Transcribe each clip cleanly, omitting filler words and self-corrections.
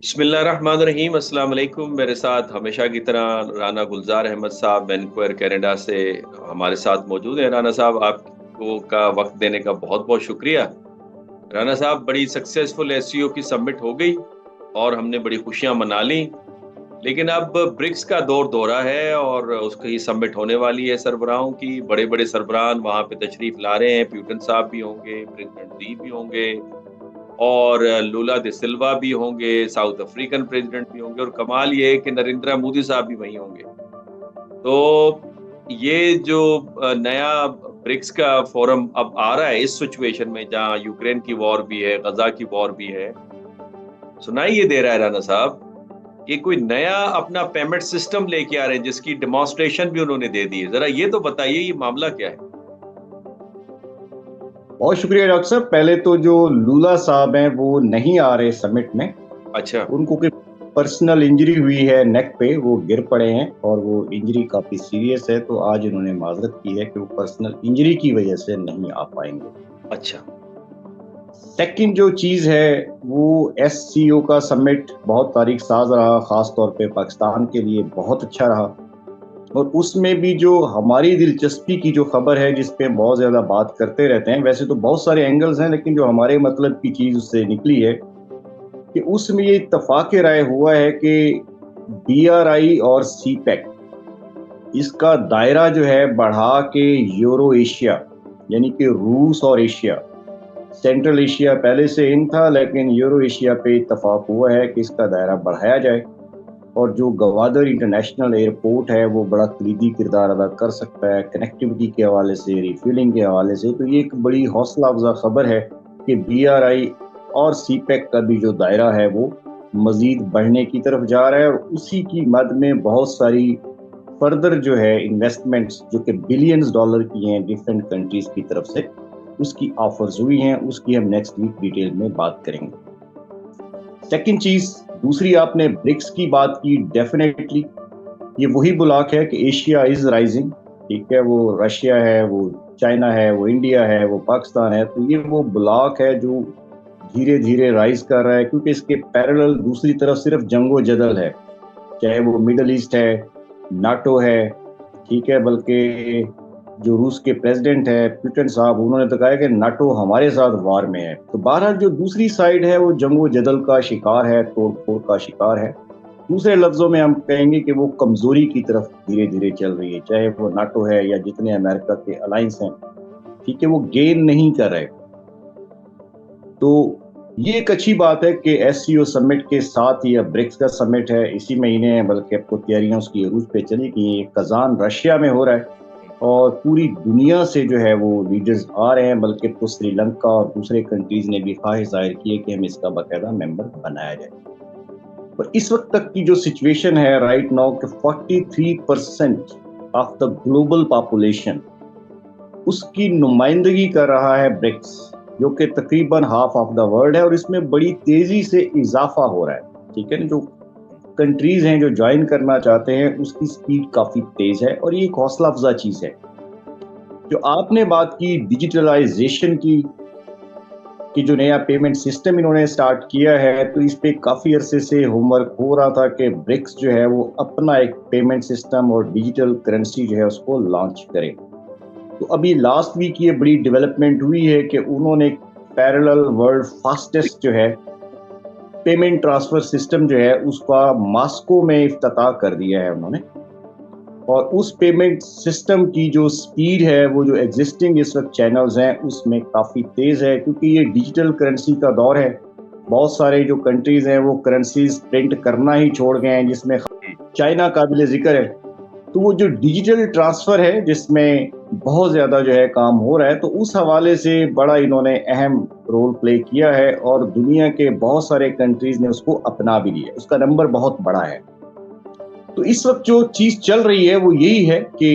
بسم اللہ الرحمن الرحیم، السلام علیکم۔ میرے ساتھ ہمیشہ کی طرح رانا گلزار احمد صاحب وینکوور کینیڈا سے ہمارے ساتھ موجود ہیں۔ رانا صاحب، آپ کو کا وقت دینے کا بہت بہت شکریہ۔ رانا صاحب، بڑی سکسیسفل ایس سی او کی سمٹ ہو گئی اور ہم نے بڑی خوشیاں منا لیں، لیکن اب برکس کا دورہ ہے اور اس کی سمٹ ہونے والی ہے۔ سربراہوں کی بڑے بڑے سربراہ وہاں پہ تشریف لا رہے ہیں۔ پیوٹن صاحب بھی ہوں گے، پریزیڈنٹ دی بھی ہوں گے، اور لولا دے سلوا بھی ہوں گے، ساؤتھ افریقن پریزیڈنٹ بھی ہوں گے، اور کمال یہ ہے کہ نریندرا مودی صاحب بھی وہیں ہوں گے۔ تو یہ جو نیا برکس کا فورم اب آ رہا ہے اس سچویشن میں جہاں یوکرین کی وار بھی ہے، غزہ کی وار بھی ہے، سنائی یہ دے رہا ہے رانا صاحب کہ کوئی نیا اپنا پیمنٹ سسٹم لے کے آ رہے ہیں جس کی ڈیمانسٹریشن بھی انہوں نے دے دی ہے۔ ذرا یہ تو بتائیے یہ معاملہ کیا ہے؟ بہت شکریہ ڈاکٹر صاحب۔ پہلے تو جو لولا صاحب ہیں وہ نہیں آ رہے سمٹ میں، اچھا، ان کو کوئی پرسنل انجری ہوئی ہے نیک پہ، وہ گر پڑے ہیں اور وہ انجری کافی سیریس ہے، تو آج انہوں نے معذرت کی ہے کہ وہ پرسنل انجری کی وجہ سے نہیں آ پائیں گے۔ اچھا، سیکنڈ جو چیز ہے وہ ایس سی او کا سمٹ بہت تاریخ ساز رہا، خاص طور پہ پاکستان کے لیے بہت اچھا رہا، اور اس میں بھی جو ہماری دلچسپی کی جو خبر ہے جس پہ بہت زیادہ بات کرتے رہتے ہیں، ویسے تو بہت سارے اینگلز ہیں لیکن جو ہمارے مطلب کی چیز اس سے نکلی ہے کہ اس میں یہ اتفاق رائے ہوا ہے کہ ڈی آر آئی اور سی پیک اس کا دائرہ جو ہے بڑھا کے یورو ایشیا یعنی کہ روس اور ایشیا، سینٹرل ایشیا پہلے سے ان تھا لیکن یورو ایشیا پہ اتفاق ہوا ہے کہ اس کا دائرہ بڑھایا جائے، اور جو گوادر انٹرنیشنل ایئرپورٹ ہے وہ بڑا کلیدی کردار ادا کر سکتا ہے کنیکٹیوٹی کے حوالے سے، ریفیلنگ کے حوالے سے۔ تو یہ ایک بڑی حوصلہ افزا خبر ہے کہ بی آر آئی اور سی پیک کا بھی جو دائرہ ہے وہ مزید بڑھنے کی طرف جا رہا ہے، اور اسی کی مد میں بہت ساری فردر جو ہے انویسٹمنٹس جو کہ بلینز ڈالر کی ہیں ڈیفرنٹ کنٹریز کی طرف سے، اس کی آفرز ہوئی ہیں، اس کی ہم نیکسٹ ویک ڈیٹیل میں بات کریں گے۔ سیکنڈ چیز، دوسری آپ نے برکس کی بات کی، ڈیفینیٹلی یہ وہی بلاک ہے کہ ایشیا از رائزنگ، ٹھیک ہے، وہ رشیا ہے، وہ چائنا ہے، وہ انڈیا ہے، وہ پاکستان ہے، تو یہ وہ بلاک ہے جو دھیرے دھیرے رائز کر رہا ہے، کیونکہ اس کے پیرلل دوسری طرف صرف جنگ و جدل ہے، چاہے وہ مڈل ایسٹ ہے، ناٹو ہے، ٹھیک ہے، بلکہ جو روس کے پریزیڈنٹ ہے پیوٹن صاحب، انہوں نے تو کہا ہے کہ ناٹو ہمارے ساتھ وار میں ہے۔ تو بہرحال جو دوسری سائیڈ ہے وہ جنگ و جدل کا شکار ہے، توڑ پھوڑ کا شکار ہے، دوسرے لفظوں میں ہم کہیں گے کہ وہ کمزوری کی طرف دھیرے دھیرے چل رہی ہے، چاہے وہ ناٹو ہے یا جتنے امریکہ کے الائنس ہیں، ٹھیک ہے، وہ گین نہیں کر رہے۔ تو یہ ایک اچھی بات ہے کہ ایس سی او سمٹ کے ساتھ ہی اب برکس کا سمٹ ہے اسی مہینے ہے، بلکہ اب تو تیاریاں اس کی عروج پہ چلی گئی ہیں۔ کازان رشیا میں ہو رہا ہے اور پوری دنیا سے جو ہے وہ لیڈرز آ رہے ہیں، بلکہ تو سری لنکا اور دوسرے کنٹریز نے بھی خواہش ظاہر کی ہے کہ ہم اس کا باقاعدہ ممبر بنایا جائے۔ اور اس وقت تک کی جو سچویشن ہے رائٹ ناؤ کہ 43% آف دا گلوبل پاپولیشن اس کی نمائندگی کر رہا ہے برکس، جو کہ تقریباً ہاف آف دا ورلڈ ہے، اور اس میں بڑی تیزی سے اضافہ ہو رہا ہے، ٹھیک ہے نا، جو کنٹریز ہیں جو جوائن کرنا چاہتے ہیں اس کی سپیڈ کافی تیز ہے، اور یہ ایک حوصلہ افزا چیز ہے۔ جو آپ نے بات کی ڈیجیٹلائزیشن کی، کہ جو نیا پیمنٹ سسٹم انہوں نے سٹارٹ کیا ہے، تو اس پہ کافی عرصے سے ہوم ورک ہو رہا تھا کہ برکس جو ہے وہ اپنا ایک پیمنٹ سسٹم اور ڈیجیٹل کرنسی جو ہے اس کو لانچ کرے۔ تو ابھی لاسٹ ویک یہ بڑی ڈیولپمنٹ ہوئی ہے کہ انہوں نے پیرلل ورلڈ فاسٹسٹ جو ہے پیمنٹ ٹرانسفر سسٹم جو ہے اس کا ماسکو میں افتتاح کر دیا ہے انہوں نے، اور اس پیمنٹ سسٹم کی جو سپیڈ ہے وہ جو ایگزسٹنگ اس وقت چینلز ہیں اس میں کافی تیز ہے، کیونکہ یہ ڈیجیٹل کرنسی کا دور ہے۔ بہت سارے جو کنٹریز ہیں وہ کرنسیز پرنٹ کرنا ہی چھوڑ گئے ہیں، جس میں چائنا قابل ذکر ہے۔ تو وہ جو ڈیجیٹل ٹرانسفر ہے جس میں بہت زیادہ جو ہے کام ہو رہا ہے، تو اس حوالے سے بڑا انہوں نے اہم رول پلے کیا ہے، اور دنیا کے بہت سارے کنٹریز نے اس کو اپنا بھی لیا، اس کا نمبر بہت بڑا ہے۔ تو اس وقت جو چیز چل رہی ہے وہ یہی ہے کہ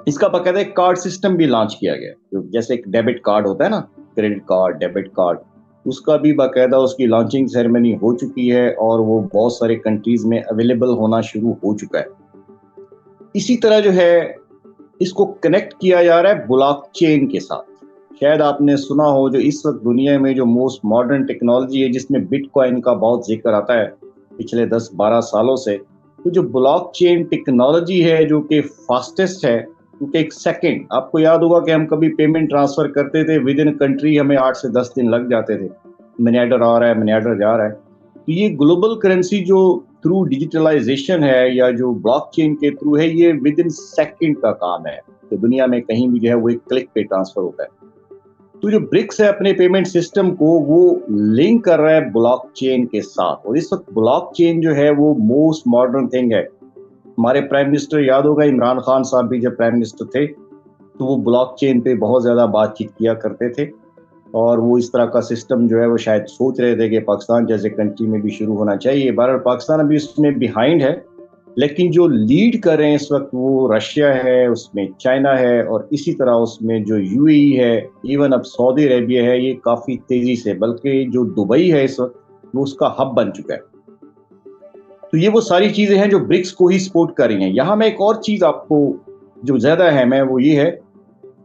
اس کا باقاعدہ ایک کارڈ سسٹم بھی لانچ کیا گیا، جیسے ایک ڈیبٹ کارڈ ہوتا ہے نا، کریڈٹ کارڈ، ڈیبٹ کارڈ، اس کا بھی باقاعدہ اس کی لانچنگ سیریمنی ہو چکی ہے، اور وہ بہت سارے کنٹریز میں اویلیبل ہونا شروع ہو چکا ہے۔ اسی طرح جو ہے اس کو کنیکٹ کیا جا رہا ہے بلاک چین کے ساتھ، شاید آپ نے سنا ہو جو اس وقت دنیا میں جو موسٹ ماڈرن ٹیکنالوجی ہے جس میں بٹ کوائن کا بہت ذکر آتا ہے پچھلے 10-12 سالوں سے، تو جو بلاک چین ٹیکنالوجی ہے جو کہ فاسٹسٹ ہے، کیونکہ ایک سیکنڈ آپ کو یاد ہوگا کہ ہم کبھی پیمنٹ ٹرانسفر کرتے تھے ود ان کنٹری ہمیں 8 سے 10 دن لگ جاتے تھے، منی آرڈر آ رہا ہے منی آرڈر جا رہا ہے. تو یہ گلوبل کرنسی جو تھرو ڈیجیٹلائزیشن ہے یا جو بلاک چین کے تھرو ہے، یہ ود ان سیکنڈ کا کام ہے کہ دنیا میں کہیں بھی جو ہے وہ ایک کلک پہ ٹرانسفر ہوتا ہے. تو جو برکس ہے اپنے پیمنٹ سسٹم کو وہ لنک کر رہا ہے بلاک چین کے ساتھ، اور اس وقت بلاک چین جو ہے وہ موسٹ ماڈرن تھنگ ہے. ہمارے پرائم منسٹر یاد ہوگا عمران خان صاحب بھی جب پرائم منسٹر تھے تو وہ بلاک چین پہ بہت زیادہ بات چیت کیا کرتے تھے، اور وہ اس طرح کا سسٹم جو ہے وہ شاید سوچ رہے تھے کہ پاکستان جیسے کنٹری میں بھی شروع ہونا چاہیے. بہرحال پاکستان ابھی اس میں بیہائنڈ ہے، لیکن جو لیڈ کر رہے ہیں اس وقت وہ رشیا ہے، اس میں چائنا ہے، اور اسی طرح اس میں جو یو اے ای ہے، ایون اب سعودی عربیہ ہے، یہ کافی تیزی سے، بلکہ جو دبئی ہے اس وقت وہ اس کا ہب بن چکا ہے. تو یہ وہ ساری چیزیں ہیں جو برکس کو ہی سپورٹ کر رہی ہیں. یہاں میں ایک اور چیز آپ کو جو زیادہ اہم ہے وہ یہ ہے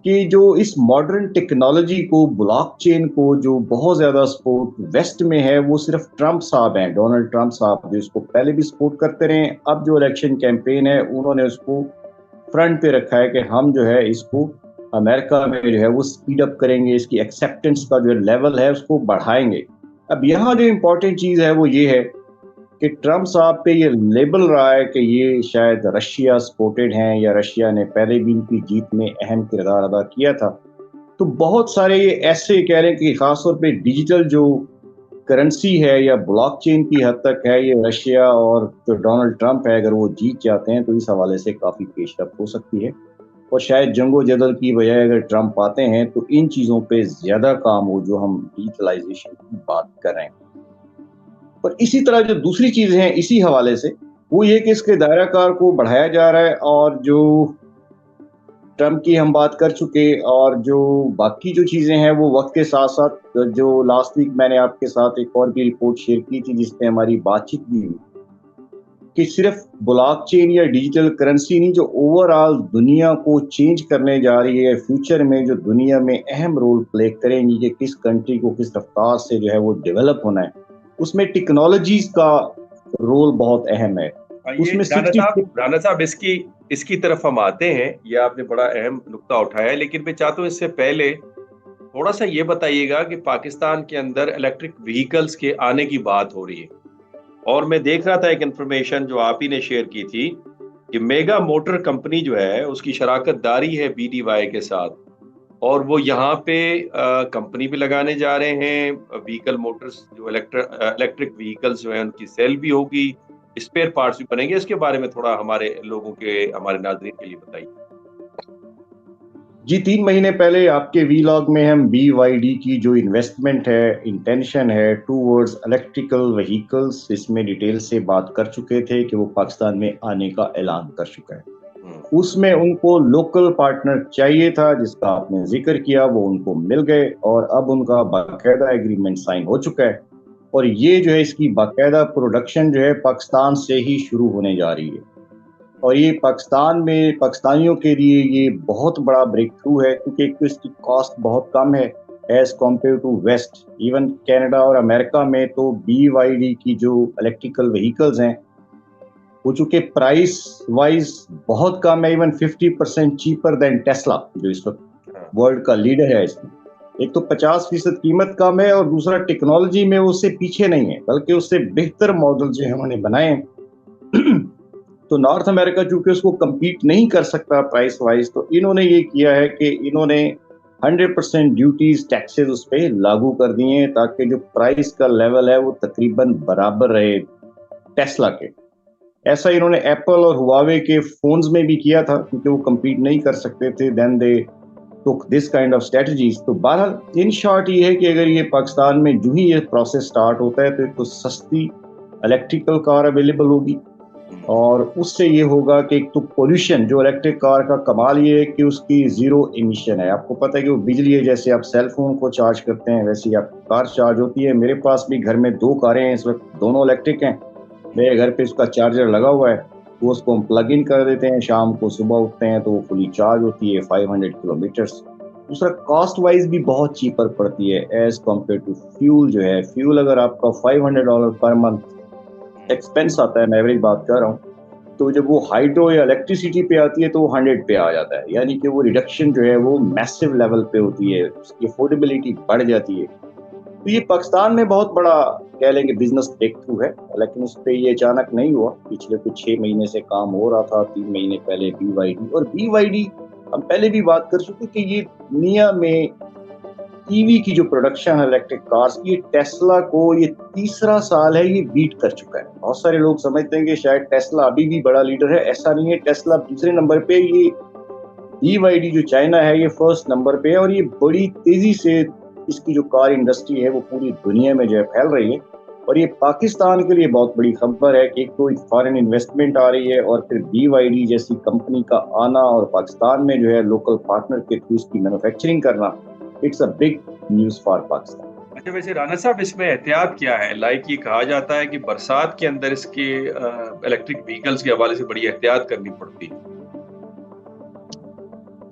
کہ جو اس ماڈرن ٹیکنالوجی کو بلاک چین کو جو بہت زیادہ سپورٹ ویسٹ میں ہے وہ صرف ٹرمپ صاحب ہیں، ڈونلڈ ٹرمپ صاحب جو اس کو پہلے بھی سپورٹ کرتے رہے. اب جو الیکشن کیمپین ہے انہوں نے اس کو فرنٹ پہ رکھا ہے کہ ہم جو ہے اس کو امریکہ میں جو ہے وہ سپیڈ اپ کریں گے، اس کی ایکسیپٹنس کا جو لیول ہے اس کو بڑھائیں گے. اب یہاں جو امپورٹنٹ چیز ہے وہ یہ ہے کہ ٹرمپ صاحب پہ یہ لیبل رہا ہے کہ یہ شاید رشیا سپورٹڈ ہیں یا رشیا نے پہلے بھی ان کی جیت میں اہم کردار ادا کیا تھا. تو بہت سارے یہ ایسے کہہ رہے ہیں کہ خاص طور پہ ڈیجیٹل جو کرنسی ہے یا بلاک چین کی حد تک ہے یہ رشیا اور جو ڈونلڈ ٹرمپ ہے اگر وہ جیت جاتے ہیں تو اس حوالے سے کافی پیش رفت ہو سکتی ہے. اور شاید جنگ و جدل کی بجائے اگر ٹرمپ آتے ہیں تو ان چیزوں پہ زیادہ کام ہو جو ہم ڈیجیٹلائزیشن کی بات کر رہے ہیں. اور اسی طرح جو دوسری چیزیں ہیں اسی حوالے سے وہ یہ کہ اس کے دائرہ کار کو بڑھایا جا رہا ہے، اور جو ٹرمپ کی ہم بات کر چکے، اور جو باقی جو چیزیں ہیں وہ وقت کے ساتھ ساتھ جو لاسٹ ویک میں نے آپ کے ساتھ ایک اور بھی رپورٹ شیئر کی تھی جس پہ ہماری بات چیت بھی ہوئی کہ صرف بلاک چین یا ڈیجیٹل کرنسی نہیں، جو اوور آل دنیا کو چینج کرنے جا رہی ہے فیوچر میں، جو دنیا میں اہم رول پلے کریں گی کہ کس کنٹری کو کس رفتار سے جو ہے وہ ڈیولپ ہونا ہے، اس میں ٹیکنالوجیز کا رول بہت اہم ہے. اس یہ میں رانا صاحب اس کی طرف ہم آتے ہیں، یہ آپ نے بڑا اہم نقطہ اٹھایا ہے، لیکن میں چاہتا ہوں اس سے پہلے تھوڑا سا یہ بتائیے گا کہ پاکستان کے اندر الیکٹرک وہیکلز کے آنے کی بات ہو رہی ہے، اور میں دیکھ رہا تھا ایک انفارمیشن جو آپ ہی نے شیئر کی تھی کہ میگا موٹر کمپنی جو ہے اس کی شراکت داری ہے بی ڈی وائی کے ساتھ، اور وہ یہاں پہ کمپنی بھی لگانے جا رہے ہیں وہیکل موٹرز، جو الیکٹرک وہیکلز جو ہیں ان کی سیل بھی ہوگی، اسپیئر پارٹس بھی بنیں گے. اس کے بارے میں تھوڑا ہمارے لوگوں کے، ہمارے ناظرین کے لیے بتائیے. جی 3 مہینے پہلے آپ کے وی لاگ میں ہم بی وائی ڈی کی جو انویسٹمنٹ ہے، انٹینشن ہے ٹوورڈز الیکٹریکل وہیکلز، اس میں ڈیٹیل سے بات کر چکے تھے کہ وہ پاکستان میں آنے کا اعلان کر چکا ہے. اس میں ان کو لوکل پارٹنر چاہیے تھا جس کا آپ نے ذکر کیا، وہ ان کو مل گئے، اور اب ان کا باقاعدہ ایگریمنٹ سائن ہو چکا ہے، اور یہ جو ہے اس کی باقاعدہ پروڈکشن جو ہے پاکستان سے ہی شروع ہونے جا رہی ہے. اور یہ پاکستان میں پاکستانیوں کے لیے یہ بہت بڑا بریک تھرو ہے، کیونکہ ایک تو اس کی کاسٹ بہت کم ہے as compare to west. Even Canada اور امریکہ میں تو بی وائی ڈی کی جو الیکٹریکل وہیکلز ہیں وہ چونکہ پرائس وائز بہت کم ہے، ایون 50% چیپر دین ٹیسلا جو اس وقت ورلڈ کا لیڈر ہے. اس میں ایک تو 50% قیمت کم ہے، اور دوسرا ٹیکنالوجی میں وہ اس سے پیچھے نہیں ہے بلکہ اس سے بہتر ماڈل جو انہوں نے بنائے ہیں. تو نارتھ امریکہ چونکہ اس کو کمپیٹ نہیں کر سکتا پرائس وائز، تو انہوں نے یہ کیا ہے کہ انہوں نے 100% ڈیوٹیز ٹیکسز اس پہ لاگو کر دیے ہیں تاکہ جو پرائس کا لیول ہے وہ تقریباً برابر رہے ٹیسلا کے. ایسا انہوں نے ایپل اور ہواوے کے فونز میں بھی کیا تھا کیونکہ وہ کمپیٹ نہیں کر سکتے تھے. دین دے ٹوک دس کائنڈ آف اسٹریٹجیز. تو بہرحال ان شارٹ یہ ہے کہ اگر یہ پاکستان میں جو ہی یہ پروسیس سٹارٹ ہوتا ہے تو ایک تو سستی الیکٹریکل کار اویلیبل ہوگی، اور اس سے یہ ہوگا کہ ایک تو پولوشن، جو الیکٹرک کار کا کمال یہ ہے کہ اس کی زیرو ایمیشن ہے. آپ کو پتہ ہے کہ وہ بجلی ہے، جیسے آپ سیل فون کو چارج کرتے ہیں ویسے ہی آپ کار چارج ہوتی ہے. میرے پاس بھی گھر میں 2 کاریں ہیں اس وقت، دونوں الیکٹرک ہیں. میرے گھر پہ اس کا چارجر لگا ہوا ہے، وہ اس کو ہم پلگ ان کر دیتے ہیں، شام کو صبح اٹھتے ہیں تو وہ فلی چارج ہوتی ہے 500 کلومیٹرز. دوسرا کاسٹ وائز بھی بہت چیپر پڑتی ہے ایز کمپیئر ٹو فیول. جو ہے فیول اگر آپ کا $500 پر منتھ ایکسپینس آتا ہے, میں ایوریج بات کر رہا ہوں, تو جب وہ ہائیڈرو یا الیکٹریسٹی پہ آتی ہے تو وہ 100 پہ آ جاتا ہے. یعنی کہ وہ ریڈکشن جو ہے وہ میسو لیول پہ ہوتی ہے, اس کی افورڈیبلٹی بڑھ جاتی ہے. تو یہ پاکستان میں بہت بڑا کہہ لیں کہ بزنس بریک تھرو ہے, لیکن اس پہ یہ اچانک نہیں ہوا. پچھلے کچھ 6 مہینے سے کام ہو رہا تھا. 3 مہینے پہلے BYD, اور BYD ہم پہلے بھی بات کر چکے کہ یہ دنیا میں EV کی جو پروڈکشن ہے الیکٹرک کارز کی, ٹیسلا کو یہ تیسرا سال ہے یہ بیٹ کر چکا ہے. بہت سارے لوگ سمجھتے ہیں کہ شاید ٹیسلا ابھی بھی بڑا لیڈر ہے, ایسا نہیں ہے. ٹیسلا دوسرے نمبر پہ, یہ BYD جو چائنا ہے یہ فرسٹ نمبر پہ ہے, اور یہ بڑی تیزی سے اس کی جو کار انڈسٹری ہے وہ پوری دنیا میں جو ہے پھیل رہی ہے. اور یہ پاکستان کے لیے بہت بڑی خبر ہے کہ ایک تو فارن انویسٹمنٹ آ رہی ہے, اور پھر BYD جیسی کمپنی کا آنا اور پاکستان میں جو ہے لوکل پارٹنر کے تھرو اس کی مینوفیکچرنگ کرنا, it's a big news for Pakistan. اچھا, ویسے رانا صاحب اس میں احتیاط کیا ہے؟ لائک یہ کہا جاتا ہے کہ برسات کے اندر اس کے الیکٹرک وہیکلز کے حوالے سے بڑی احتیاط کرنی پڑتی ہے.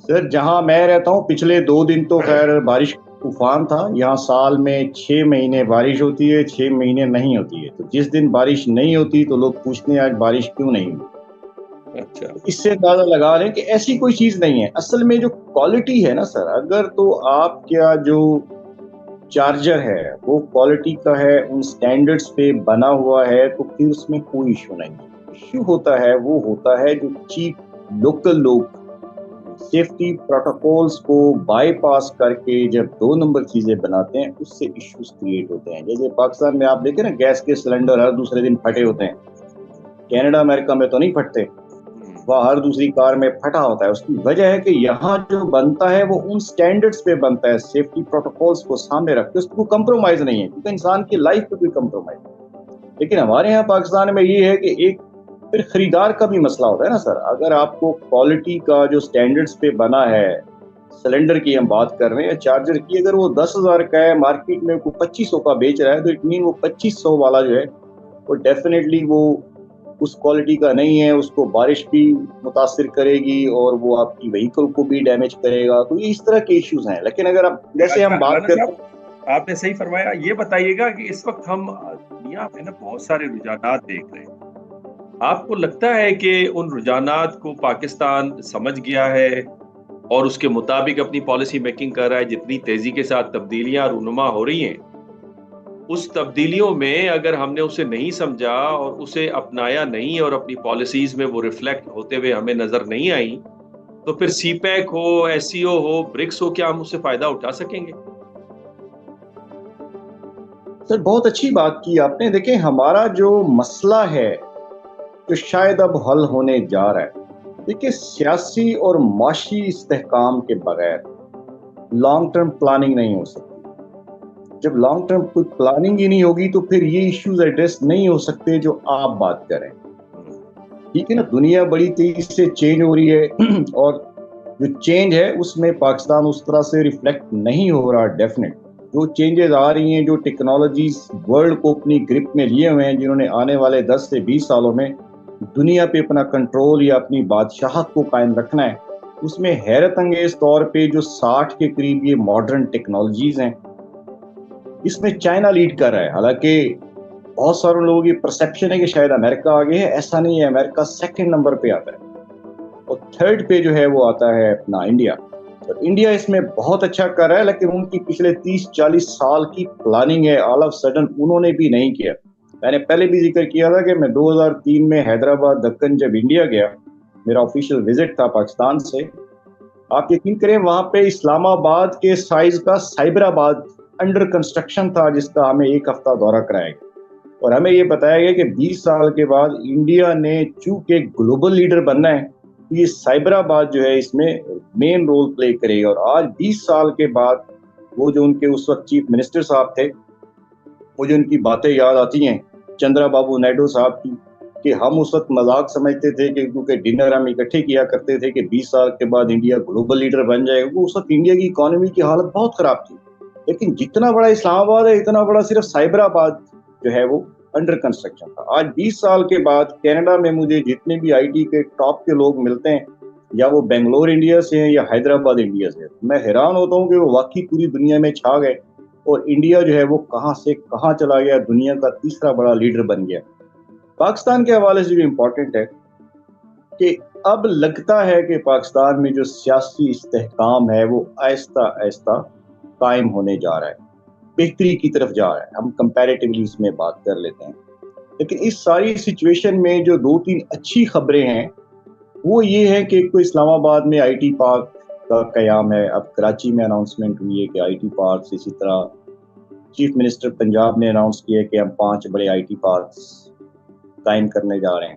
سر جہاں میں رہتا ہوں پچھلے 2 دن تو خیر بارش طوفان تھا. یہاں سال میں 6 مہینے بارش ہوتی ہے, 6 مہینے نہیں ہوتی ہے. تو جس دن بارش نہیں ہوتی تو لوگ پوچھتے ہیں آج بارش کیوں نہیں ہوئی. اچھا, اس سے اندازہ لگا لیں کہ ایسی کوئی چیز نہیں ہے. اصل میں جو کوالٹی ہے نا سر, اگر تو آپ کیا جو چارجر ہے وہ کوالٹی کا ہے, ان سٹینڈرڈز پہ بنا ہوا ہے, تو پھر اس میں کوئی ایشو نہیں ہے. ایشو ہوتا ہے وہ ہوتا ہے جو چیپ لوکل لوگ سیفٹی پروٹوکولز کو بائی پاس کر کے جب 2 نمبر چیزیں بناتے ہیں, اس سے ایشوز کریٹ ہوتے ہیں. جیسے پاکستان میں آپ دیکھیں نا, گیس کے سلنڈر ہر دوسرے دن پھٹے ہوتے ہیں. کینیڈا امریکہ میں تو نہیں پھٹتے, وہاں ہر دوسری کار میں پھٹا ہوتا ہے. اس کی وجہ ہے کہ یہاں جو بنتا ہے وہ ان سٹینڈرڈز پہ بنتا ہے, سیفٹی پروٹوکولز کو سامنے رکھ کے. اس کو کمپرومائز نہیں ہے, کیونکہ انسان کی لائف پہ کوئی کمپرومائز نہیں. لیکن ہمارے یہاں پاکستان میں یہ ہے کہ ایک پھر خریدار کا بھی مسئلہ ہوتا ہے نا سر. اگر آپ کو کوالٹی کا جو سٹینڈرڈز پہ بنا ہے, سلنڈر کی ہم بات کر رہے ہیں یا چارجر کی, اگر وہ 10,000 کا ہے, مارکیٹ میں کوئی 2500 کا بیچ رہا ہے, تو اٹ مین وہ 2500 والا جو ہے وہ ڈیفینیٹلی وہ اس کوالٹی کا نہیں ہے. اس کو بارش بھی متاثر کرے گی اور وہ آپ کی وہیکل کو بھی ڈیمیج کرے گا. تو یہ اس طرح کے ایشوز ہیں. لیکن اگر آپ جیسے ہم بات کرتے ہیں, آپ نے صحیح فرمایا. یہ بتائیے گا کہ اس وقت ہم دنیا میں نا بہت سارے رجحانات دیکھ رہے ہیں. آپ کو لگتا ہے کہ ان رجحانات کو پاکستان سمجھ گیا ہے اور اس کے مطابق اپنی پالیسی میکنگ کر رہا ہے؟ جتنی تیزی کے ساتھ تبدیلیاں رونما ہو رہی ہیں, اس تبدیلیوں میں اگر ہم نے اسے نہیں سمجھا اور اسے اپنایا نہیں اور اپنی پالیسیز میں وہ ریفلیکٹ ہوتے ہوئے ہمیں نظر نہیں آئی, تو پھر سی پیک ہو, SCO ہو, برکس ہو, کیا ہم اس سے فائدہ اٹھا سکیں گے؟ سر بہت اچھی بات کی آپ نے. دیکھیں ہمارا جو مسئلہ ہے جو شاید اب حل ہونے جا رہا ہے, دیکھیں سیاسی اور معاشی استحکام کے بغیر لانگ ٹرم پلاننگ نہیں ہو سکتی. جب لانگ ٹرم کوئی پلاننگ ہی نہیں ہوگی تو پھر یہ ایشوز ایڈریس نہیں ہو سکتے جو آپ بات کریں. ٹھیک ہے نا, دنیا بڑی تیزی سے چینج ہو رہی ہے, اور جو چینج ہے اس میں پاکستان اس طرح سے ریفلیکٹ نہیں ہو رہا. ڈیفینیٹ جو چینجز آ رہی ہیں, جو ٹیکنالوجیز ورلڈ کو اپنی گرپ میں لیے ہوئے ہیں, جنہوں نے آنے والے 10 سے 20 سالوں میں دنیا پہ اپنا کنٹرول یا اپنی بادشاہت کو قائم رکھنا ہے, اس میں حیرت انگیز طور پہ جو 60 کے قریب یہ ماڈرن ٹیکنالوجیز ہیں, اس میں چائنا لیڈ کر رہا ہے. حالانکہ بہت سارے لوگوں کی پرسیپشن ہے کہ شاید امریکہ آگے ہے, ایسا نہیں ہے. امریکہ 2nd نمبر پہ آتا ہے, اور 3rd پہ جو ہے وہ آتا ہے اپنا انڈیا. اور انڈیا اس میں بہت اچھا کر رہا ہے, لیکن ان کی پچھلے 30-40 سال کی پلاننگ ہے, آل آف سڈن انہوں نے بھی نہیں کیا. میں نے پہلے بھی ذکر کیا تھا کہ میں 2003 میں حیدرآباد دکن جب انڈیا گیا, میرا آفیشیل وزٹ تھا پاکستان سے, آپ یقین کریں وہاں پہ اسلام آباد کے سائز کا سائبر آباد انڈر کنسٹرکشن تھا, جس کا ہمیں 1 ہفتہ دورہ کرایا گیا. اور ہمیں یہ بتایا گیا کہ 20 سال کے بعد انڈیا نے چونکہ گلوبل لیڈر بننا ہے, یہ سائبر آباد جو ہے اس میں مین رول پلے کرے گا. اور آج 20 سال کے بعد وہ جو ان کے اس وقت چیف منسٹر صاحب تھے, مجھے ان کی باتیں یاد آتی ہیں چندرا بابو نائیڈو صاحب کی, کہ ہم اس وقت مذاق سمجھتے تھے کہ کیونکہ ڈنر ہم اکٹھے کیا کرتے تھے کہ 20 سال کے بعد انڈیا گلوبل لیڈر بن جائے گا. اس وقت انڈیا کی اکانومی کی حالت بہت خراب تھی, لیکن جتنا بڑا اسلام آباد ہے اتنا بڑا صرف سائبر آباد جو ہے وہ انڈر کنسٹرکشن تھا. آج 20 سال کے بعد کینیڈا میں مجھے جتنے بھی IT کے ٹاپ کے لوگ ملتے ہیں, یا وہ بنگلور انڈیا سے ہیں یا حیدرآباد انڈیا سے ہیں. میں حیران ہوتا ہوں کہ وہ واقعی پوری دنیا میں چھا گئے اور انڈیا جو ہے وہ کہاں سے کہاں چلا گیا, دنیا کا تیسرا بڑا لیڈر بن گیا. پاکستان کے حوالے سے بھی امپورٹنٹ ہے کہ اب لگتا ہے کہ پاکستان میں جو سیاسی استحکام ہے وہ آہستہ آہستہ قائم ہونے جا رہا ہے, بہتری کی طرف جا رہا ہے. ہم کمپیریٹیولی اس میں بات کر لیتے ہیں. لیکن اس ساری سچویشن میں جو 2-3 اچھی خبریں ہیں وہ یہ ہے کہ ایک تو اسلام آباد میں آئی ٹی پارک کا قیام ہے. اب کراچی میں اناؤنسمنٹ ہوئی ہے کہ آئی ٹی پارکس, اسی طرح چیف منسٹر پنجاب نے اناؤنس کیا کہ ہم 5 بڑے آئی ٹی پارکس قائم کرنے جا رہے ہیں.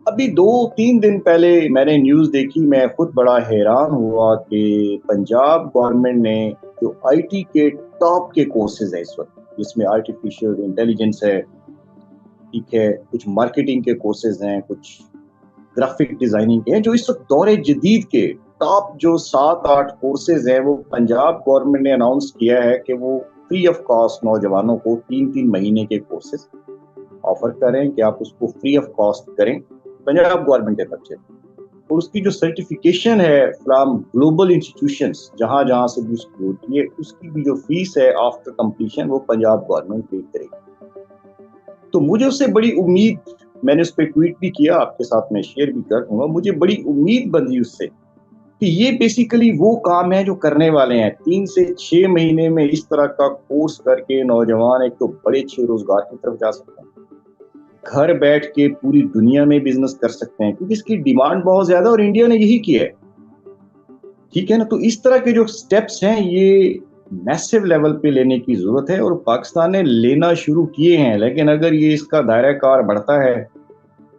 ابھی 2-3 دن پہلے میں نے نیوز دیکھی, میں خود بڑا حیران ہوا کہ پنجاب گورنمنٹ نے جو آئی ٹی کے ٹاپ کے کورسز ہیں اس وقت, جس میں آرٹیفیشل انٹیلیجنس ہے, ٹھیک ہے, کچھ مارکیٹنگ کے کورسز ہیں, کچھ گرافک ڈیزائننگ کے ہیں, جو اس وقت دور جدید کے ٹاپ جو 7-8 کورسز ہیں, وہ پنجاب گورنمنٹ نے اناؤنس کیا ہے کہ وہ فری آف کاسٹ نوجوانوں کو 3 مہینے کے کورسز آفر کریں کہ آپ اس کو فری آف کاسٹ کریں پنجاب گورنمنٹ کے خرچے. اور اس کی جو سرٹیفکیشن ہے فرام گلوبل انسٹیٹیوشنز جہاں جہاں سے بھی اس کی ہوتی ہے, اس کی بھی جو فیس ہے آفٹر کمپلیشن وہ پنجاب گورنمنٹ پے کرے گی. تو مجھے اس سے بڑی امید, میں نے اس پہ ٹویٹ بھی کیا, آپ کے ساتھ میں شیئر بھی کر دوں گا, مجھے بڑی امید بندی اس سے کہ یہ بیسیکلی وہ کام ہے جو کرنے والے ہیں. 3 سے 6 مہینے میں اس طرح کا کورس کر کے نوجوان ایک تو بڑے اچھے روزگار کی طرف جا سکتے ہیں, گھر بیٹھ کے پوری دنیا میں بزنس کر سکتے ہیں, کیونکہ اس کی ڈیمانڈ بہت زیادہ اور انڈیا نے یہی کیا ہے. ٹھیک ہے نا. تو اس طرح کے جو سٹیپس ہیں یہ میسو لیول پہ لینے کی ضرورت ہے, اور پاکستان نے لینا شروع کیے ہیں. لیکن اگر یہ اس کا دائرہ کار بڑھتا ہے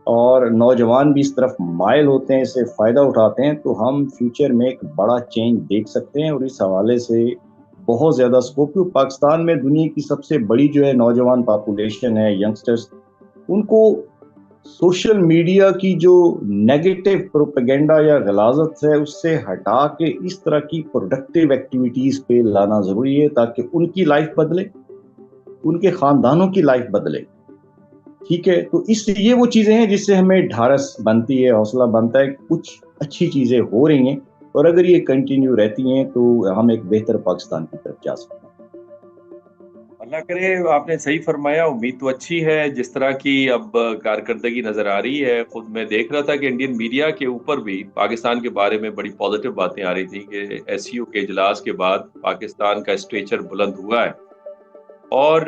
اور نوجوان بھی اس طرف مائل ہوتے ہیں, اس سے فائدہ اٹھاتے ہیں, تو ہم فیوچر میں ایک بڑا چینج دیکھ سکتے ہیں. اور اس حوالے سے بہت زیادہ سکوپ, کیوں پاکستان میں دنیا کی سب سے بڑی جو ہے نوجوان پاپولیشن ہے, ینگسٹرز, ان کو سوشل میڈیا کی جو نیگیٹو پروپیگنڈا یا غلاظت ہے اس سے ہٹا کے اس طرح کی پروڈکٹیو ایکٹیویٹیز پہ لانا ضروری ہے, تاکہ ان کی لائف بدلے, ان کے خاندانوں کی لائف بدلے. ٹھیک ہے. تو اس یہ وہ چیزیں ہیں جس سے ہمیں ڈھارس بنتی ہے, حوصلہ بنتا ہے, کچھ اچھی چیزیں ہو رہی ہیں, اور اگر یہ کنٹینیو رہتی ہیں تو ہم ایک بہتر پاکستان کی طرف جا سکتے ہیں. اللہ کرے. آپ نے صحیح فرمایا, امید تو اچھی ہے. جس طرح کی اب کارکردگی نظر آ رہی ہے, خود میں دیکھ رہا تھا کہ انڈین میڈیا کے اوپر بھی پاکستان کے بارے میں بڑی پازیٹیو باتیں آ رہی تھی کہ ایس سی او کے اجلاس کے بعد پاکستان کا اسٹیچر بلند ہوا ہے. اور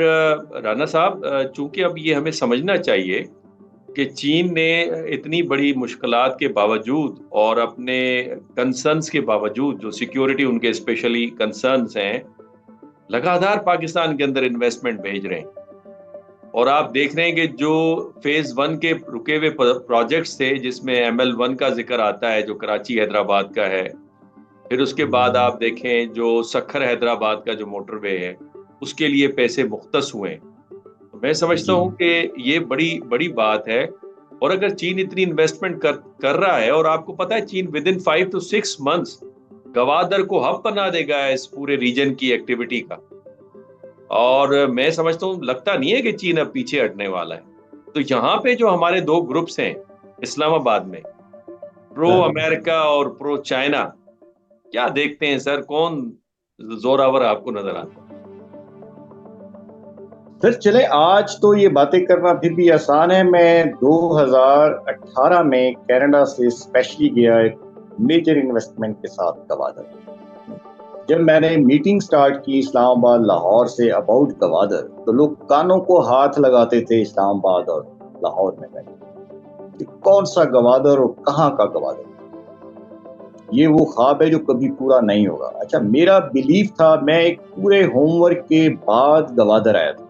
رانا صاحب, چونکہ اب یہ ہمیں سمجھنا چاہیے کہ چین نے اتنی بڑی مشکلات کے باوجود اور اپنے کنسرنز کے باوجود, جو سیکیورٹی ان کے اسپیشلی کنسرنز ہیں, لگاتار پاکستان کے اندر انویسٹمنٹ بھیج رہے ہیں. اور آپ دیکھ رہے ہیں کہ جو فیز 1 کے رکے ہوئے پروجیکٹس تھے, جس میں ML1 کا ذکر آتا ہے جو کراچی حیدرآباد کا ہے, پھر اس کے بعد آپ دیکھیں جو سکھر حیدرآباد کا جو موٹر وے ہے, اس کے لیے پیسے مختص ہوئے. میں سمجھتا ہوں کہ یہ بڑی بڑی بات ہے. اور اگر چین اتنی انویسٹمنٹ کر رہا ہے, اور آپ کو پتا ہے چین within 5 to 6 months Gwadar کو ہب بنا دے گا اس پورے ریجن کی ایکٹیویٹی کا, اور میں سمجھتا ہوں لگتا نہیں ہے کہ چین اب پیچھے ہٹنے والا ہے. تو یہاں پہ جو ہمارے 2 گروپس ہیں اسلام آباد میں, پرو امریکہ اور پرو چائنا, کیا دیکھتے ہیں سر, کون زوراور آپ کو نظر آتا ہے؟ سر چلے, آج تو یہ باتیں کرنا پھر بھی آسان ہے. میں 2018 میں کینیڈا سے اسپیشلی گیا ایک میجر انویسٹمنٹ کے ساتھ گوادر. جب میں نے میٹنگ سٹارٹ کی اسلام آباد لاہور سے اباؤٹ گوادر, تو لوگ کانوں کو ہاتھ لگاتے تھے اسلام آباد اور لاہور میں بیٹھے کہ کون سا گوادر اور کہاں کا گوادر, یہ وہ خواب ہے جو کبھی پورا نہیں ہوگا. اچھا, میرا بیلیف تھا, میں ایک پورے ہوم ورک کے بعد گوادر آیا تھا.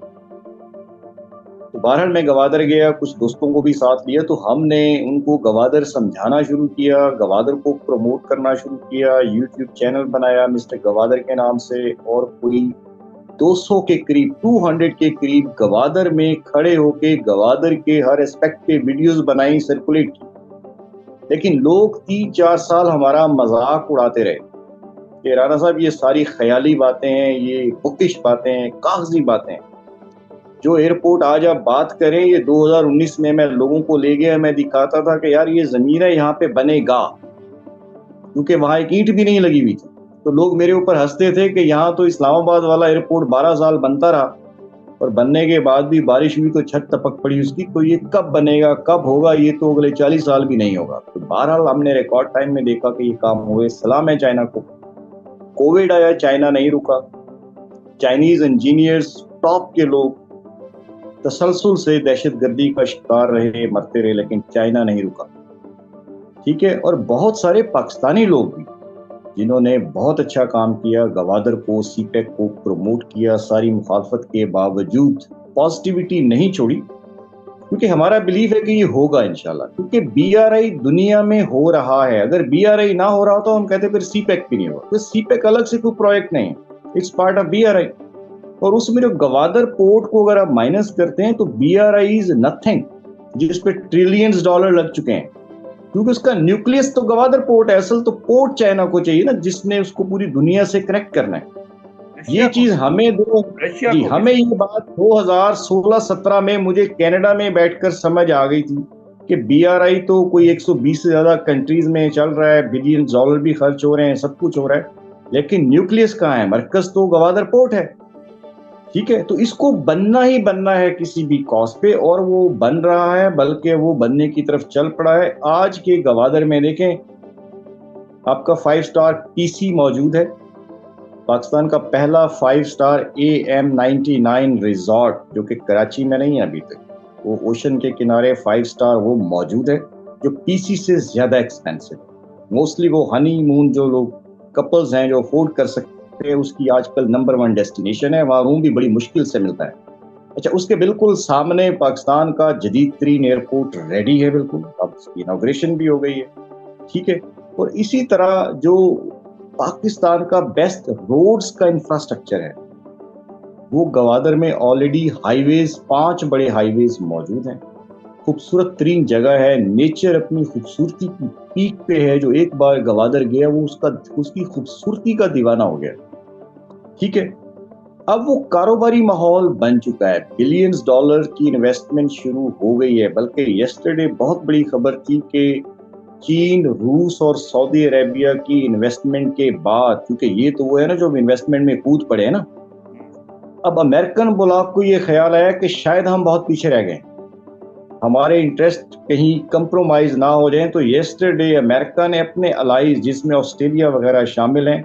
تو بہرحال میں گوادر گیا, کچھ دوستوں کو بھی ساتھ لیا, تو ہم نے ان کو گوادر سمجھانا شروع کیا, گوادر کو پروموٹ کرنا شروع کیا, یوٹیوب چینل بنایا مسٹر گوادر کے نام سے, اور کوئی 200 کے قریب 200 کے قریب گوادر میں کھڑے ہو کے گوادر کے ہر اسپیکٹ پہ ویڈیوز بنائی, سرکولیٹ کی. لیکن لوگ 3-4 سال ہمارا مذاق اڑاتے رہے کہ رانا صاحب یہ ساری خیالی باتیں ہیں, یہ بکش باتیں ہیں, کاغذی باتیں ہیں. جو ایئرپورٹ آج آپ بات کریں, یہ 2019 میں لوگوں کو لے گیا, میں دکھاتا تھا کہ یار یہ زمین ہے, یہاں پہ بنے گا. کیونکہ وہاں ایک اینٹ بھی نہیں لگی ہوئی تھی. تو لوگ میرے اوپر ہنستے تھے کہ یہاں تو اسلام آباد والا ایئرپورٹ 12 سال بنتا رہا اور بننے کے بعد بھی بارش ہوئی تو چھت ٹپک پڑی اس کی, تو یہ کب بنے گا, کب ہوگا, یہ تو اگلے 40 سال بھی نہیں ہوگا. تو بہرحال ہم نے ریکارڈ ٹائم میں دیکھا کہ یہ کام ہوئے. سلام ہے چائنا کو. کووڈ آیا, چائنا نہیں رکا. چائنیز انجینئرز ٹاپ کے لوگ تسلسل سے دہشت گردی کا شکار رہے, مرتے رہے, لیکن چائنا نہیں رکا. ٹھیک ہے. اور بہت سارے پاکستانی لوگ بھی جنہوں نے بہت اچھا کام کیا, گوادر کو, سی پیک کو پروموٹ کیا, ساری مخالفت کے باوجود پازیٹیوٹی نہیں چھوڑی, کیونکہ ہمارا بلیف ہے کہ یہ ہوگا انشاءاللہ. کیونکہ بی آر آئی دنیا میں ہو رہا ہے. اگر بی آر آئی نہ ہو رہا تو ہم کہتے پھر سی پیک بھی نہیں ہوگا. تو سی پیک الگ سے کوئی پروجیکٹ نہیں ہے, it's part of B R I. اور اس میں جو گوادر پورٹ کو اگر آپ مائنس کرتے ہیں تو B R I is nothing, جس پہ ٹریلینز ڈالر لگ چکے ہیں, کیونکہ اس کا نیوکلیس تو گوادر پورٹ ہے. اصل تو پورٹ چائنا کو چاہیے نا, جس نے اس کو پوری دنیا سے کنیکٹ کرنا ہے. یہ چیز ہمیں ہمیں یہ بات 2016-17 میں مجھے کینیڈا میں بیٹھ کر سمجھ آ گئی تھی کہ بی آر آئی تو کوئی 120 سے زیادہ کنٹریز میں چل رہا ہے, بلین ڈالر بھی خرچ ہو رہے ہیں, سب کچھ ہو رہا ہے, لیکن نیوکلیس کہاں ہے, مرکز تو گوادر پورٹ ہے. ٹھیک ہے. تو اس کو بننا ہی بننا ہے کسی بھی کاسٹ پہ, اور وہ بن رہا ہے, بلکہ وہ بننے کی طرف چل پڑا ہے. آج کے گوادر میں دیکھیں آپ کا 5 سٹار پی سی موجود ہے, پاکستان کا پہلا 5 سٹار AM99 ریزارٹ جو کہ کراچی میں نہیں ہے ابھی تک, وہ اوشن کے کنارے 5 سٹار وہ موجود ہے, جو پی سی سے زیادہ ایکسپینسو. موسٹلی وہ ہنی مون جو لوگ کپلز ہیں جو افورڈ کر سکتے ہیں, اس کی آج کل نمبر 1 ڈیسٹینیشن ہے. وہاں روم بھی بڑی مشکل سے ملتا ہے. اچھا, اس کے بالکل سامنے پاکستان کا جدید ترین ایئرپورٹ ریڈی ہے بالکل, اب اس کی انوگریشن بھی ہو گئی ہے. ٹھیک ہے. اور اسی طرح جو پاکستان کا بیسٹ روڈز کا انفراسٹرکچر ہے وہ گوادر میں آلریڈی ہائی ویز, 5 بڑے ہائی ویز موجود ہیں. خوبصورت ترین جگہ ہے, نیچر اپنی خوبصورتی کی پیک پہ ہے. جو ایک بار گوادر گیا وہ اس کی خوبصورتی کا دیوانہ ہو گیا. ٹھیک ہے. اب وہ کاروباری ماحول بن چکا ہے, بلینز ڈالر کی انویسٹمنٹ شروع ہو گئی ہے. بلکہ یسٹرڈے بہت بڑی خبر تھی کہ چین, روس اور سعودی عربیہ کی انویسٹمنٹ کے بعد, کیونکہ یہ تو وہ ہے نا جو انویسٹمنٹ میں کود پڑے ہیں نا, اب امریکن بلاک کو یہ خیال آیا کہ شاید ہم بہت پیچھے رہ گئے, ہمارے انٹرسٹ کہیں کمپرومائز نہ ہو جائیں. تو یسٹرڈے امریکہ نے اپنے الائز, جس میں آسٹریلیا وغیرہ شامل ہیں,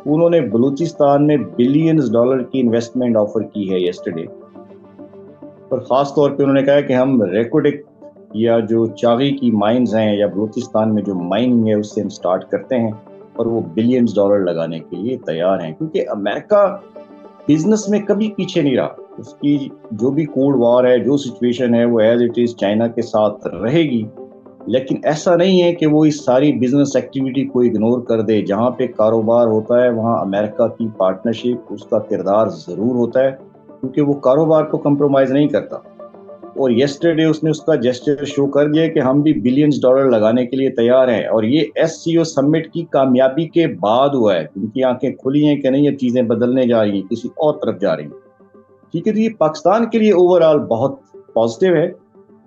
انہوں نے بلوچستان میں بلینز ڈالر کی انویسٹمنٹ آفر کی ہے یسٹرڈے. اور خاص طور پہ انہوں نے کہا کہ ہم ریکوڈک یا جو چاغی کی مائنز ہیں یا بلوچستان میں جو مائننگ ہے اس سے ہم سٹارٹ کرتے ہیں, اور وہ بلینز ڈالر لگانے کے لیے تیار ہیں. کیونکہ امریکہ بزنس میں کبھی پیچھے نہیں رہا. اس کی جو بھی کوڈ وار ہے, جو سچویشن ہے, وہ ایز اٹ از چائنا کے ساتھ رہے گی. لیکن ایسا نہیں ہے کہ وہ اس ساری بزنس ایکٹیویٹی کو اگنور کر دے. جہاں پہ کاروبار ہوتا ہے وہاں امریکہ کی پارٹنرشپ, اس کا کردار ضرور ہوتا ہے, کیونکہ وہ کاروبار کو کمپرومائز نہیں کرتا. اور یسٹرڈے اس نے اس کا جسچر شو کر دیا کہ ہم بھی بلینز ڈالر لگانے کے لیے تیار ہیں. اور یہ SCO سمٹ کی کامیابی کے بعد ہوا ہے. ان کی آنکھیں کھلی ہیں کہ نہیں, اب چیزیں بدلنے جا رہی ہیں, کسی اور طرف جا رہی ہیں. ٹھیک ہے. تو یہ پاکستان کے لیے اوور آل بہت پازیٹیو ہے.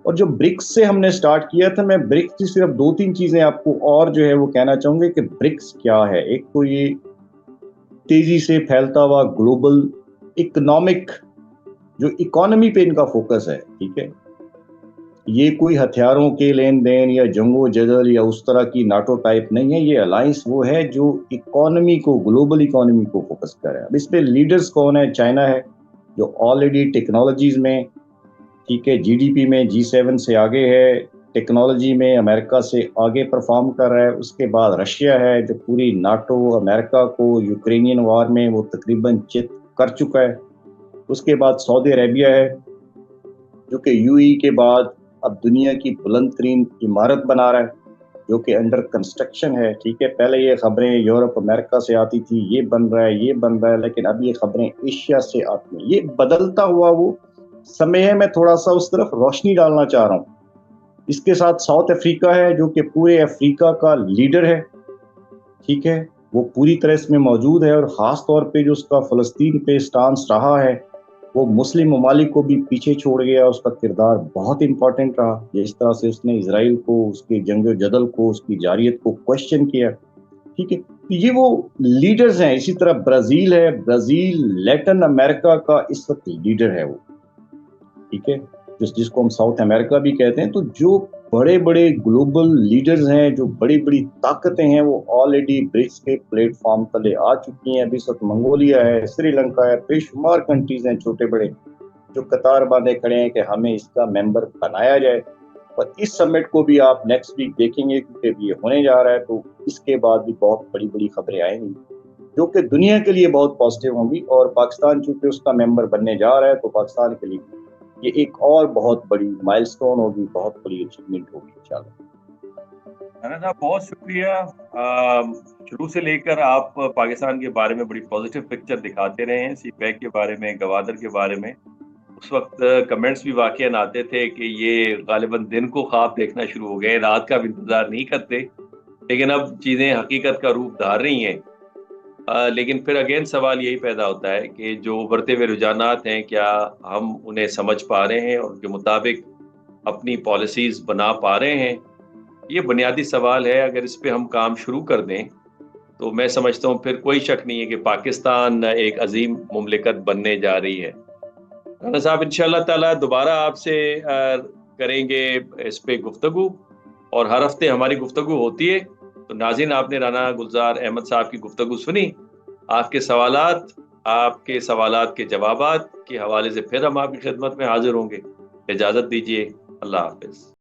اور جو برکس سے ہم نے سٹارٹ کیا تھا, میں برکس کی صرف 2-3 چیزیں آپ کو اور جو ہے وہ کہنا چاہوں گے کہ برکس کیا ہے. ایک تو یہ تیزی سے پھیلتا ہوا گلوبل اکنامک, جو اکانومی پہ ان کا فوکس ہے. ٹھیک ہے. یہ کوئی ہتھیاروں کے لین دین یا جنگ و جدل یا اس طرح کی ناٹو ٹائپ نہیں ہے. یہ الائنس وہ ہے جو اکانومی کو, گلوبل اکانومی کو فوکس کر رہا ہے. اب اس پہ لیڈرز کون ہے؟ چائنا ہے جو آلریڈی ٹیکنالوجیز میں, ٹھیک ہے, GDP میں G7 سے آگے ہے, ٹیکنالوجی میں امریکہ سے آگے پرفارم کر رہا ہے. اس کے بعد رشیا ہے جو پوری ناٹو, امریکہ کو یوکرینین وار میں وہ تقریباً چت کر چکا ہے. اس کے بعد سعودی عربیہ ہے جو کہ UAE کے بعد اب دنیا کی بلند ترین عمارت بنا رہا ہے, جو کہ انڈر کنسٹرکشن ہے. ٹھیک ہے. پہلے یہ خبریں یورپ امریکہ سے آتی تھی, یہ بن رہا ہے, یہ بن رہا ہے, لیکن اب یہ خبریں ایشیا سے آتی ہیں. یہ بدلتا ہوا وہ سمے ہے. میں تھوڑا سا اس طرف روشنی ڈالنا چاہ رہا ہوں. اس کے ساتھ ساؤتھ افریقہ ہے جو کہ پورے افریقہ کا لیڈر ہے. ٹھیک ہے. وہ پوری طرح اس میں موجود ہے, اور خاص طور پہ جو اس کا فلسطین پہ سٹانس رہا ہے, وہ مسلم ممالک کو بھی پیچھے چھوڑ گیا. اس کا کردار بہت امپورٹنٹ رہا. جس طرح سے اس نے اسرائیل کو, اس کے جنگ و جدل کو, اس کی جارحیت کو کوشچن کیا. ٹھیک ہے. یہ وہ لیڈرز ہیں. اسی طرح برازیل ہے, برازیل لیٹن امریکہ کا اس وقت لیڈر ہے وہ, ٹھیک ہے, جس کو ہم ساؤتھ امریکہ بھی کہتے ہیں. تو جو بڑے بڑے گلوبل لیڈرز ہیں, جو بڑی بڑی طاقتیں ہیں, وہ آلریڈی برکس کے پلیٹ فارم تلے آ چکی ہیں. ابھی اس وقت منگولیا ہے, سری لنکا ہے, بے شمار کنٹریز ہیں چھوٹے بڑے جو قطار باندھے کھڑے ہیں کہ ہمیں اس کا ممبر بنایا جائے. اور اس سمٹ کو بھی آپ نیکسٹ ویک دیکھیں گے کیونکہ یہ ہونے جا رہا ہے, تو اس کے بعد بھی بہت بڑی بڑی خبریں آئیں گی جو کہ دنیا کے لیے بہت پازیٹیو ہوں گی. اور پاکستان چونکہ اس کا ممبر بننے جا رہا ہے تو پاکستان کے لیے یہ ایک اور بہت بڑی مائل سٹون ہوگی, بہت بڑی اچیومنٹ ہوگی انشاءاللہ. رانا صاحب بہت شکریہ. شروع سے لے کر آپ پاکستان کے بارے میں بڑی پازیٹیو پکچر دکھاتے رہے ہیں, سی پیک کے بارے میں, گوادر کے بارے میں. اس وقت کمنٹس بھی واقعاً آتے تھے کہ یہ غالباً دن کو خواب دیکھنا شروع ہو گئے, رات کا بھی انتظار نہیں کرتے, لیکن اب چیزیں حقیقت کا روپ دھار رہی ہیں. لیکن پھر اگین سوال یہی پیدا ہوتا ہے کہ جو ابھرتے ہوئے رجحانات ہیں کیا ہم انہیں سمجھ پا رہے ہیں اور ان کے مطابق اپنی پالیسیز بنا پا رہے ہیں. یہ بنیادی سوال ہے. اگر اس پہ ہم کام شروع کر دیں تو میں سمجھتا ہوں پھر کوئی شک نہیں ہے کہ پاکستان ایک عظیم مملکت بننے جا رہی ہے. رانا صاحب انشاءاللہ تعالی دوبارہ آپ سے کریں گے اس پہ گفتگو, اور ہر ہفتے ہماری گفتگو ہوتی ہے. تو ناظرین, آپ نے رانا گلزار احمد صاحب کی گفتگو سنی. آپ کے سوالات کے جوابات کے حوالے سے پھر ہم آپ کی خدمت میں حاضر ہوں گے. اجازت دیجیے, اللہ حافظ.